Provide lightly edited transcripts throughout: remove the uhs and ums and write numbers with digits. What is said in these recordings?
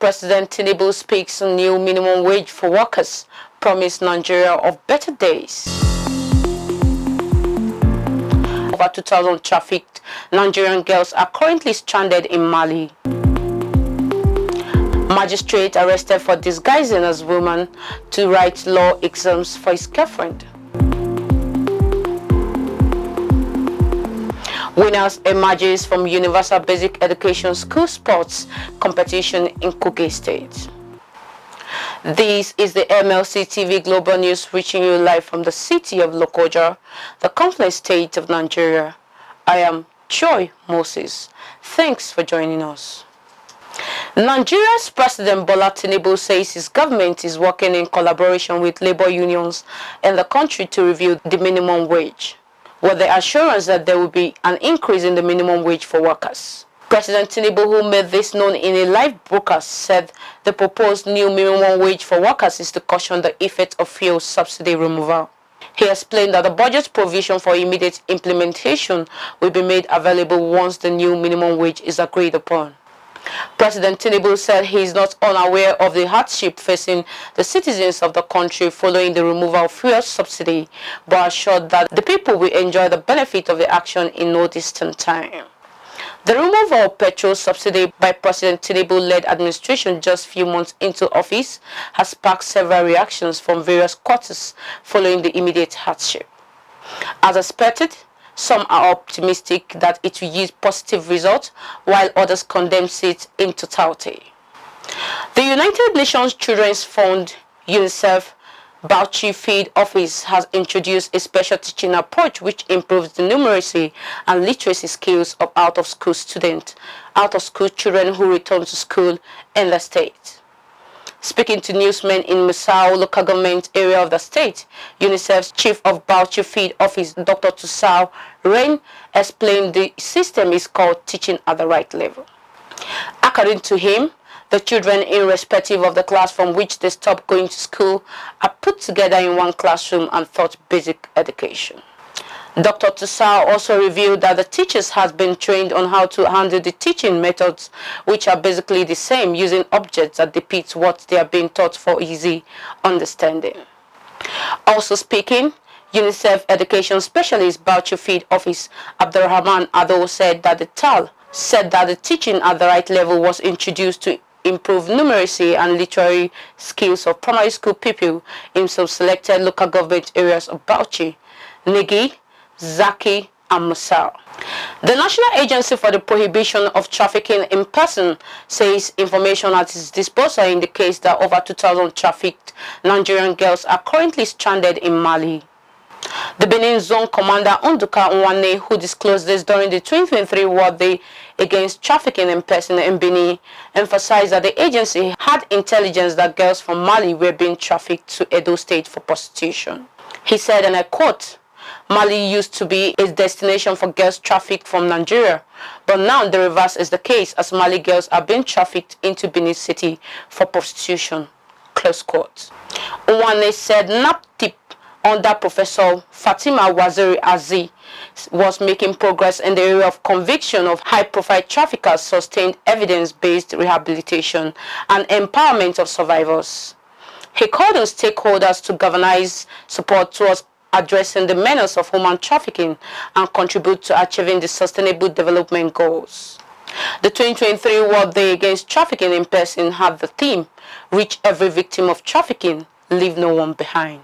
President Tinubu speaks on new minimum wage for workers, promise Nigeria of better days. Over 2,000 trafficked Nigerian girls are currently stranded in Mali. Magistrate arrested for disguising as woman to write law exams for his girlfriend. Winners emerges from Universal Basic Education School Sports Competition in Kogi State. This is the MLC TV Global News reaching you live from the city of Lokoja, the complex state of Nigeria. I am Joy Moses. Thanks for joining us. Nigeria's President Bola Tinubu says his government is working in collaboration with labor unions in the country to review the minimum wage, with the assurance that there will be an increase in the minimum wage for workers. President Tinubu, who made this known in a live broadcast, said the proposed new minimum wage for workers is to cushion the effect of fuel subsidy removal. He explained that the budget provision for immediate implementation will be made available once the new minimum wage is agreed upon. President Tinubu said he is not unaware of the hardship facing the citizens of the country following the removal of fuel subsidy, but assured that the people will enjoy the benefit of the action in no distant time. The removal of petrol subsidy by President Tinubu-led administration just few months into office has sparked several reactions from various quarters following the immediate hardship. As expected, some are optimistic that it will yield positive results, while others condemn it in totality. The United Nations Children's Fund, UNICEF, Bauchi Field Office has introduced a special teaching approach which improves the numeracy and literacy skills of out-of-school children who return to school in the state. Speaking to newsmen in Misau local government area of the state, UNICEF's Chief of Bauchi Field Office, Dr. Tusao Rain, explained the system is called Teaching at the Right Level. According to him, the children, irrespective of the class from which they stop going to school, are put together in one classroom and taught basic education. Dr. Tusao also revealed that the teachers have been trained on how to handle the teaching methods, which are basically the same, using objects that depict what they are being taught for easy understanding. Also speaking, UNICEF Education Specialist Bauchi Field Office Abdurrahman Ado said that the teaching at the right level was introduced to improve numeracy and literary skills of primary school pupils in some selected local government areas of Bauchi, Negi, Zaki, and Musau. The National Agency for the Prohibition of Trafficking in Person says information at its disposal indicates that over 2,000 trafficked Nigerian girls are currently stranded in Mali. The Benin Zone Commander Unduka Nwane, who disclosed this during the 2023 World Day Against Trafficking in Person in Benin, emphasized that the agency had intelligence that girls from Mali were being trafficked to Edo State for prostitution. He said, and I quote, "Mali used to be a destination for girls trafficked from Nigeria, but now the reverse is the case as Mali girls are being trafficked into Benin City for prostitution." Close quote. Nwane said NAPTIP under Professor Fatima Waziri Azi was making progress in the area of conviction of high-profile traffickers, sustained evidence-based rehabilitation, and empowerment of survivors. He called on stakeholders to galvanize support towards addressing the menace of human trafficking and contribute to achieving the Sustainable Development Goals. The 2023 World Day Against Trafficking in Person had the theme, "Reach every victim of trafficking, leave no one behind."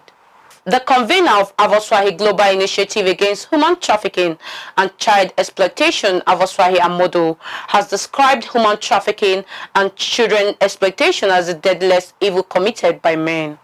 The convener of Avosuahi Global Initiative Against Human Trafficking and Child Exploitation, Avosuahi Amodu, has described human trafficking and children exploitation as the deadliest evil committed by men.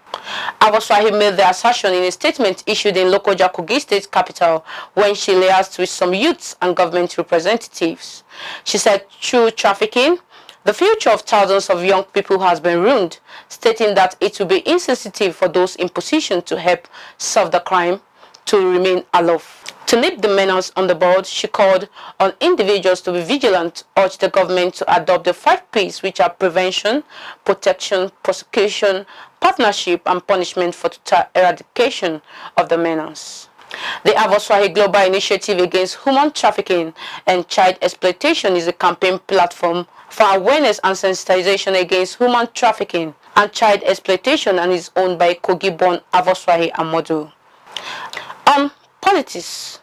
Avosuahi made the assertion in a statement issued in Lokoja, Kogi State capital, when she liaised with some youths and government representatives. She said, through trafficking, the future of thousands of young people has been ruined, stating that it will be insensitive for those in position to help solve the crime to remain aloof. To nip the menace on the bud, she called on individuals to be vigilant, urged the government to adopt the 5 P's, which are prevention, protection, prosecution, partnership, and punishment for total eradication of the menace. The Avosuahi Global Initiative Against Human Trafficking and Child Exploitation is a campaign platform for awareness and sensitization against human trafficking and child exploitation, and is owned by Kogi-born Avosuahi Amodu. On politics.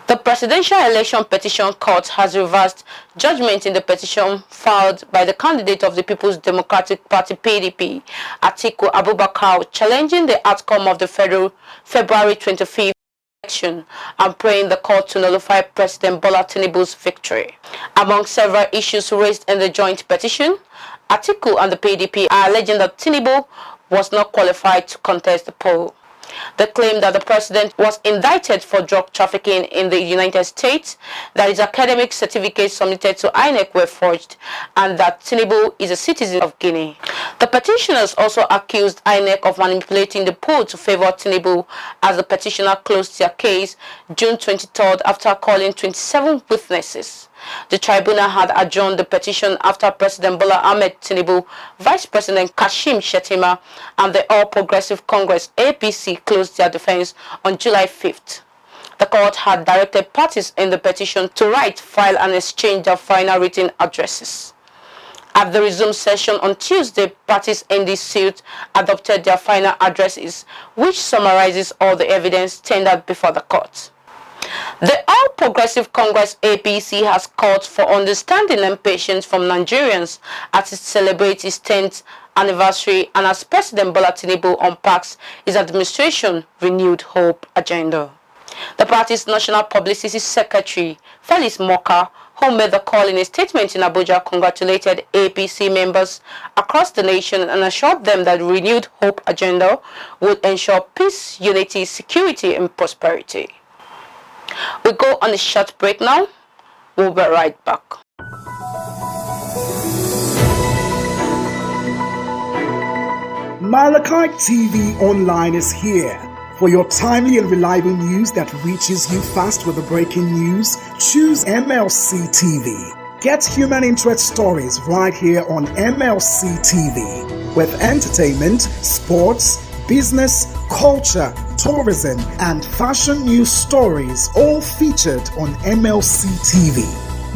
The Presidential Election Petition Court has reversed judgment in the petition filed by the candidate of the People's Democratic Party (PDP), Atiku Abubakar, challenging the outcome of the February 25th election and praying the court to nullify President Bola Tinubu's victory. Among several issues raised in the joint petition, Atiku and the PDP are alleging that Tinubu was not qualified to contest the poll. They claim that the president was indicted for drug trafficking in the United States, that his academic certificates submitted to INEC were forged, and that Tinubu is a citizen of Guinea. The petitioners also accused INEC of manipulating the poll to favor Tinubu, as the petitioner closed their case June 23rd after calling 27 witnesses. The tribunal had adjourned the petition after President Bola Ahmed Tinubu, Vice President Kashim Shettima, and the All Progressive Congress (APC) closed their defense on July 5th. The court had directed parties in the petition to write, file, and exchange their final written addresses. At the resumed session on Tuesday, parties in this suit adopted their final addresses, which summarizes all the evidence tendered before the court. The All Progressive Congress (APC) has called for understanding and patience from Nigerians as it celebrates its 10th anniversary and as President Bola Tinubu unpacks his administration's renewed hope agenda. The party's National Publicity Secretary, Felix Moka, who made the call in a statement in Abuja, congratulated APC members across the nation and assured them that the renewed hope agenda would ensure peace, unity, security, and prosperity. We go on a short break now. We'll be right back. MLC TV Online is here. For your timely and reliable news that reaches you fast with the breaking news, choose MLC TV. Get human interest stories right here on MLC TV. With entertainment, sports, business, culture, tourism, and fashion news stories all featured on MLC TV.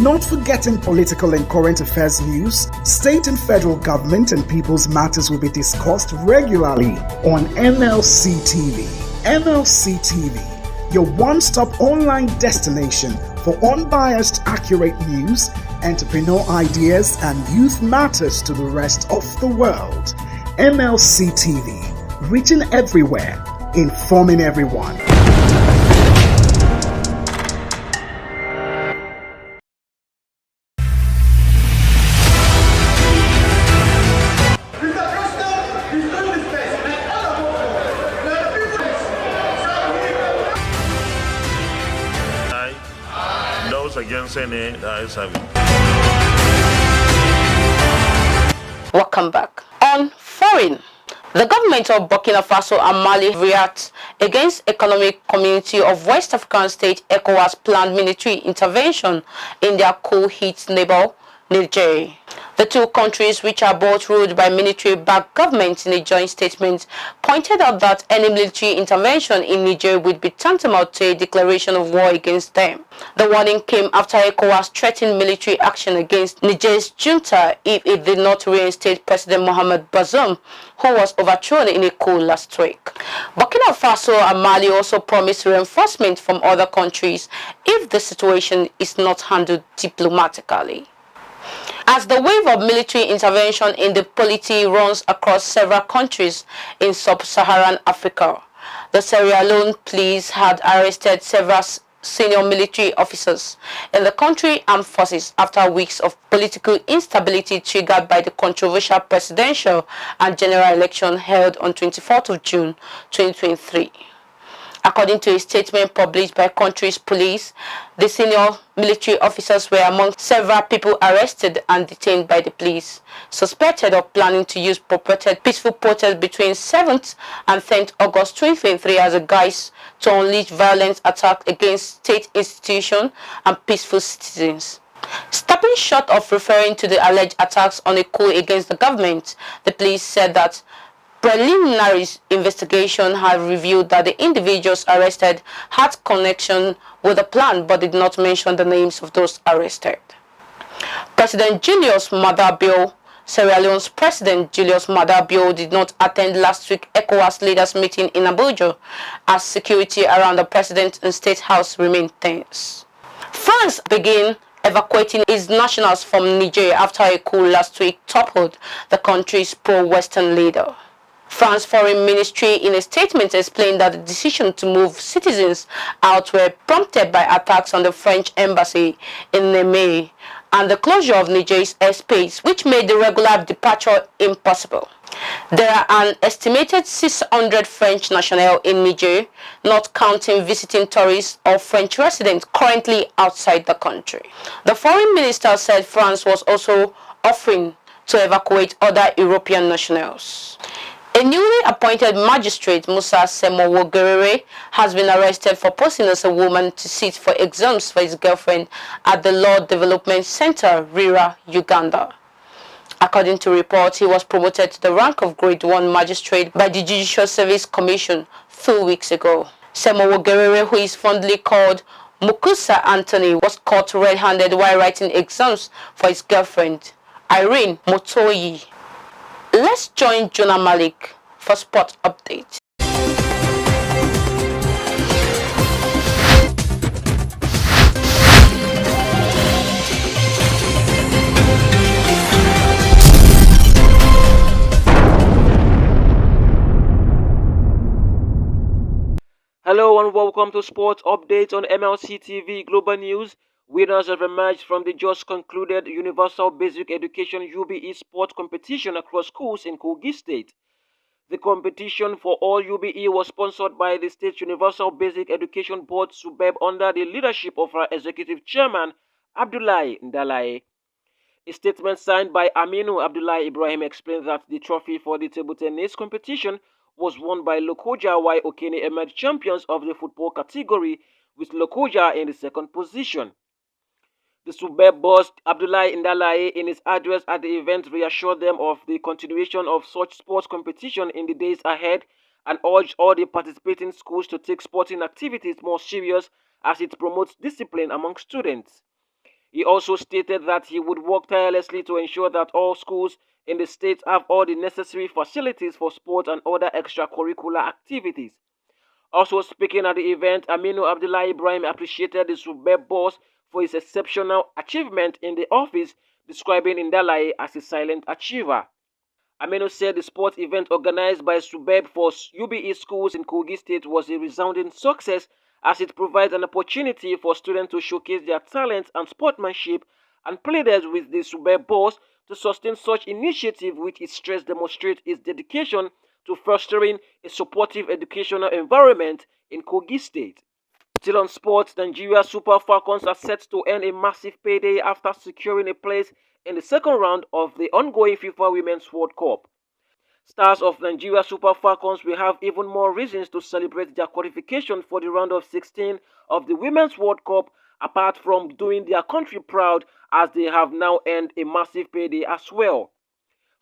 Not forgetting political and current affairs news, state and federal government and people's matters will be discussed regularly on MLC TV. MLC TV, your one-stop online destination for unbiased, accurate news, entrepreneur ideas, and youth matters to the rest of the world. MLC TV. Reaching everywhere, informing everyone. Those against any Welcome back. On foreign. The government of Burkina Faso and Mali react against Economic Community of West African States (ECOWAS) planned military intervention in their cool-hit neighbor, Niger. The two countries, which are both ruled by military-backed governments, in a joint statement pointed out that any military intervention in Niger would be tantamount to a declaration of war against them. The warning came after ECOWAS threatened military action against Niger's junta if it did not reinstate President Mohamed Bazoum, who was overthrown in a coup last week. Burkina Faso and Mali also promised reinforcement from other countries if the situation is not handled diplomatically. As the wave of military intervention in the polity runs across several countries in sub-Saharan Africa, the Sierra Leone police had arrested several senior military officers in the country armed forces after weeks of political instability triggered by the controversial presidential and general election held on 24th of June 2023. According to a statement published by country's police, the senior military officers were among several people arrested and detained by the police, suspected of planning to use purported peaceful protests between 7th and 10th August 2023 as a guise to unleash violent attacks against state institutions and peaceful citizens. Stopping short of referring to the alleged attacks on a coup against the government, the police said that preliminary investigation had revealed that the individuals arrested had connection with the plan but did not mention the names of those arrested. President Julius Maada Bio, Sierra Leone's President Julius Maada Bio did not attend last week's ECOWAS leaders meeting in Abuja as security around the president and state house remained tense. France began evacuating its nationals from Niger after a coup last week toppled the country's pro-Western leader. France Foreign Ministry in a statement explained that the decision to move citizens out were prompted by attacks on the French embassy in Niamey and the closure of Niger's airspace, which made the regular departure impossible. There are an estimated 600 French nationals in Niger, not counting visiting tourists or French residents currently outside the country. The foreign minister said France was also offering to evacuate other European nationals. A newly appointed magistrate, Musa Semowo-Gerere, has been arrested for posing as a woman to sit for exams for his girlfriend at the Law Development Center, Rira, Uganda. According to reports, he was promoted to the rank of Grade 1 magistrate by the Judicial Service Commission 2 weeks ago. Semowo-Gerere, who is fondly called Mukusa Anthony, was caught red-handed while writing exams for his girlfriend, Irene Motoyi. Let's join Jonah Malik for sport update. Hello and welcome to Sports Updates on MLC TV Global News. Winners have emerged from the just concluded Universal Basic Education UBE sport competition across schools in Kogi State. The competition for all UBE was sponsored by the State's Universal Basic Education Board SUBSIDY under the leadership of our Executive Chairman, Abdullahi Ndalaye. A statement signed by Aminu Abdullahi Ibrahim explains that the trophy for the table tennis competition was won by Lokoja, while Okene emerged champions of the football category, with Lokoja in the second position. The SUBSIDY boss Abdullahi Ndalaye, in his address at the event, reassured them of the continuation of such sports competition in the days ahead and urged all the participating schools to take sporting activities more serious as it promotes discipline among students. He also stated that he would work tirelessly to ensure that all schools in the state have all the necessary facilities for sport and other extracurricular activities. Also speaking at the event, Aminu Abdullahi Ibrahim appreciated the SUBSIDY boss for his exceptional achievement in the office, describing Ndalaye as a silent achiever. Aminu said the sports event organized by SUBSIDY for UBE schools in Kogi State was a resounding success, as it provides an opportunity for students to showcase their talents and sportsmanship, and pleaded with the SUBSIDY boss to sustain such initiative, which it stressed demonstrates its dedication to fostering a supportive educational environment in Kogi State. Still on sports, Nigeria Super Falcons are set to earn a massive payday after securing a place in the second round of the ongoing FIFA Women's World Cup. Stars of Nigeria Super Falcons will have even more reasons to celebrate their qualification for the round of 16 of the Women's World Cup, apart from doing their country proud, as they have now earned a massive payday as well.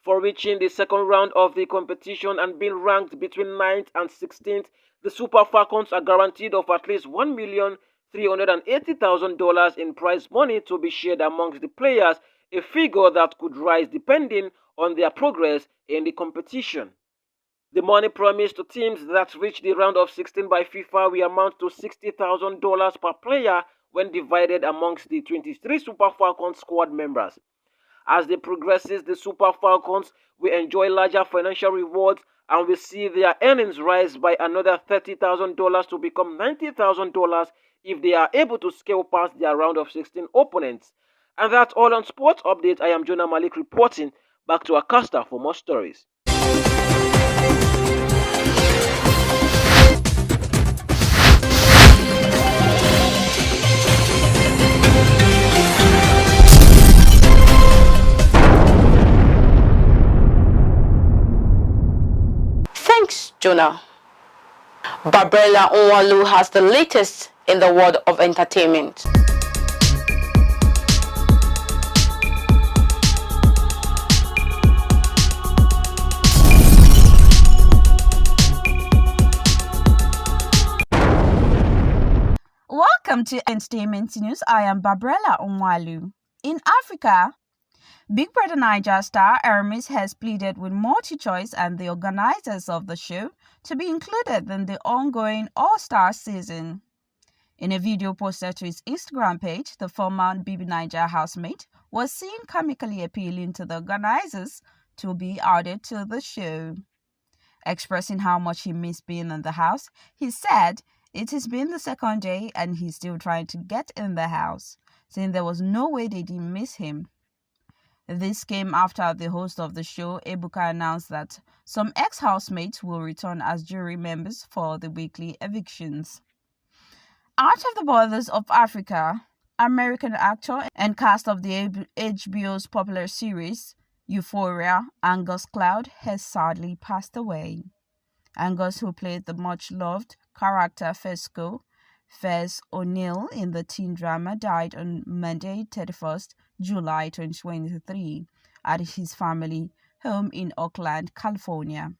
For reaching the second round of the competition and being ranked between 9th and 16th, the Super Falcons are guaranteed of at least $1,380,000 in prize money to be shared amongst the players, a figure that could rise depending on their progress in the competition. The money promised to teams that reach the round of 16 by FIFA will amount to $60,000 per player when divided amongst the 23 Super Falcons squad members. As they progresses, the Super Falcons will enjoy larger financial rewards and will see their earnings rise by another $30,000 to become $90,000 if they are able to scale past their round of 16 opponents. And that's all on Sports Update. I am Jonah Malik reporting. Back to Akasta for more stories. Thanks, Jonah. Babrela Onwalu has the latest in the world of entertainment. Welcome to Entertainment News. I am Babrela Onwalu. In Africa, Big Brother Niger star Hermes has pleaded with MultiChoice and the organizers of the show to be included in the ongoing All-Star season. In a video posted to his Instagram page, the former BB Niger housemate was seen comically appealing to the organizers to be added to the show. Expressing how much he missed being in the house, he said it has been the second day and he's still trying to get in the house, saying there was no way they didn't miss him. This came after the host of the show, Ebuka, announced that some ex-housemates will return as jury members for the weekly evictions. Out of the borders of Africa, American actor and cast of the HBO's popular series Euphoria, Angus Cloud, has sadly passed away. Angus, who played the much-loved character Fez O'Neill in the teen drama, died on Monday, 31st July 2023, at his family home in Oakland, California.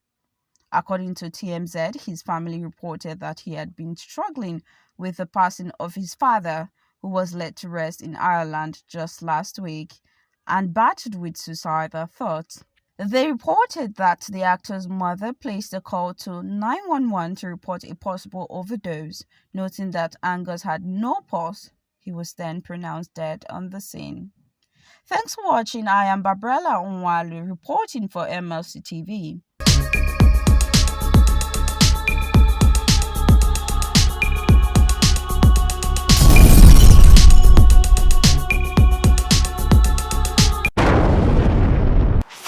According to TMZ, his family reported that he had been struggling with the passing of his father, who was laid to rest in Ireland just last week, and battled with suicidal thoughts. They reported that the actor's mother placed a call to 911 to report a possible overdose, noting that Angus had no pulse. He was then pronounced dead on the scene. Thanks for watching. I am Babrella Onwalu reporting for MLC TV.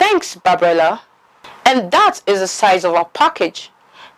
Thanks, Babrella. And that is the size of our package.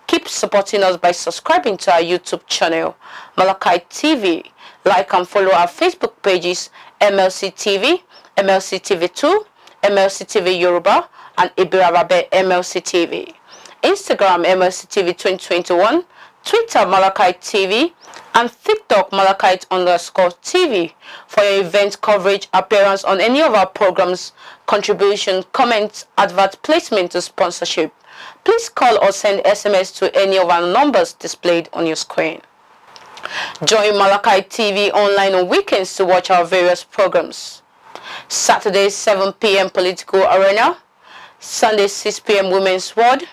Keep supporting us by subscribing to our YouTube channel, MLC TV. Like and follow our Facebook pages, MLC TV, MLC TV 2, MLC TV Yoruba, and Ibirabe MLC TV. Instagram, MLC TV 2021, Twitter, MLC TV, and TikTok, Malachite_TV for your event coverage, appearance on any of our programs, contribution, comments, advert placement to sponsorship. Please call or send SMS to any of our numbers displayed on your screen. Join MLC TV online on weekends to watch our various programs. Saturday 7 p.m. Political Arena, Sunday 6 p.m. Women's World,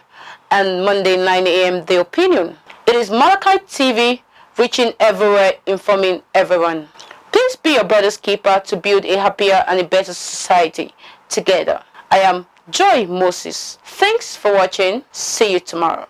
and Monday 9 a.m. The Opinion. It is MLC TV, reaching everywhere, informing everyone. Please be your brother's keeper to build a happier and a better society together. I am Joy Moses. Thanks for watching. See you tomorrow.